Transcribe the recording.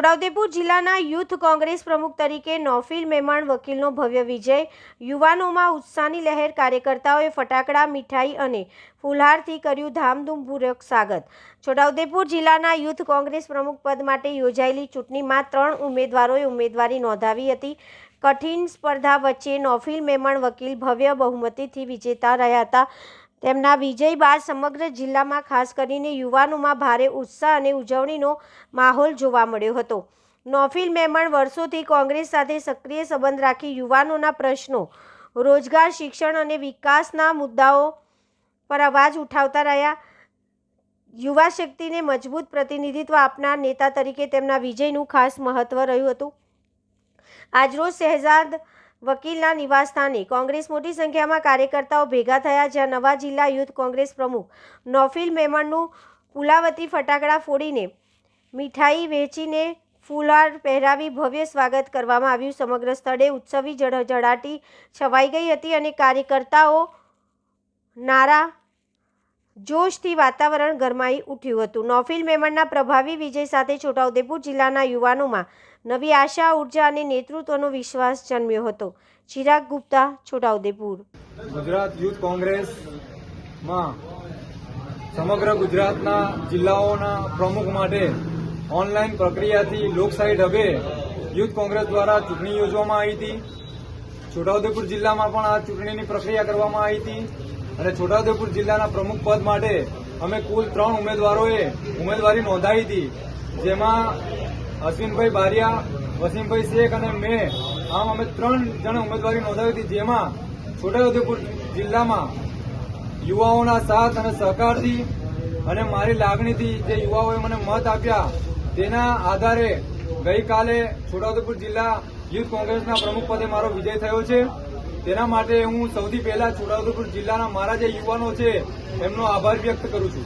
છોટાઉદેપુર જિલ્લાના યુથ કોંગ્રેસ પ્રમુખ તરીકે નોફિલ મેમણ વકીલનો ભવ્ય વિજય, યુવાનોમાં ઉત્સાહની લહેર, કાર્યકર્તાઓએ ફટાકડા, મીઠાઈ અને ફુલહારથી કર્યું ધામધૂમપૂર્વક સ્વાગત। છોટાઉદેપુર જિલ્લાના યુથ કોંગ્રેસ પ્રમુખ પદ માટે યોજાયેલી ચૂંટણીમાં 3 ઉમેદવારોએ ઉમેદવારી નોંધાવી હતી। કઠિન સ્પર્ધા વચ્ચે નોફિલ મેમણ વકીલ ભવ્ય બહુમતીથી વિજેતા રહ્યા હતા। તેમના વિજય બાદ સમગ્ર જિલ્લામાં ખાસ કરીને યુવાનોમાં ભારે ઉત્સાહ અને ઉજવણીનો માહોલ જોવા મળ્યો હતો। નોફિલ મેમણ વર્ષોથી કોંગ્રેસ સાથે સક્રિય સંબંધ રાખી યુવાનોના પ્રશ્નો, રોજગાર, શિક્ષણ અને વિકાસના મુદ્દાઓ પર અવાજ ઉઠાવતા રહ્યા। યુવા શક્તિને મજબૂત પ્રતિનિધિત્વ આપનાર નેતા તરીકે તેમના વિજયનું ખાસ મહત્વ રહ્યું હતું। આજરોજ શહેજાદ વકીલના નિવાસસ્થાને કોંગ્રેસ મોટી સંખ્યામાં કાર્યકર્તાઓ ભેગા થયા, જ્યાં નવા જિલ્લા યુથ કોંગ્રેસ પ્રમુખ નોફિલ મેમણનું કુલાવતી ફટાકડા ફોડીને, મીઠાઈ વહેંચીને, ફુલહાર પહેરાવી ભવ્ય સ્વાગત કરવામાં આવ્યું। સમગ્ર સ્થળે ઉત્સવી ઝળહળાટી છવાઈ ગઈ હતી અને કાર્યકર્તાઓ નારા જોશથી વાતાવરણ ગરમાઈ ઉઠ્યું હતું। નોફિલ મેમણના પ્રભાવી વિજય સાથે છોટાઉદેપુર જિલ્લાના યુવાનોમાં નવી આશા, ઉર્જા અને નેતૃત્વનો વિશ્વાસ જન્મ્યો હતો। ચિરાગ ગુપ્તા, છોટાઉદેપુર। ગુજરાત યુથ કોંગ્રેસમાં સમગ્ર ગુજરાતના જિલ્લાઓના પ્રમુખ માટે ઓનલાઈન પ્રક્રિયાથી લોકશાહી ઢબે યુથ કોંગ્રેસ દ્વારા ચૂંટણી યોજવામાં આવી હતી। છોટાઉદેપુર જિલ્લામાં પણ આ ચૂંટણીની પ્રક્રિયા કરવામાં આવી હતી અને છોટાઉદેપુર જિલ્લાના પ્રમુખ પદ માટે અમે કુલ 3 ઉમેદવારોએ ઉમેદવારી નોંધાવી હતી, જેમાં અશ્વિનભાઈ બારિયા, વસીમભાઈ શેખ અને મેં અમે 3 જણે ઉમેદવારી નોંધાવી હતી, જેમાં છોટાઉદેપુર જિલ્લામાં યુવાઓના સાથ અને સહકારથી અને મારી લાગણીથી જે યુવાઓએ મને મત આપ્યા તેના આધારે ગઈકાલે છોટાઉદેપુર જિલ્લા યુથ કોંગ્રેસના પ્રમુખ પદે મારો વિજય થયો છે। તેના માટે હું સૌથી પહેલા છોટાઉદેપુર જિલ્લાના મારા જે યુવાનો છે એમનો આભાર વ્યક્ત કરું છું।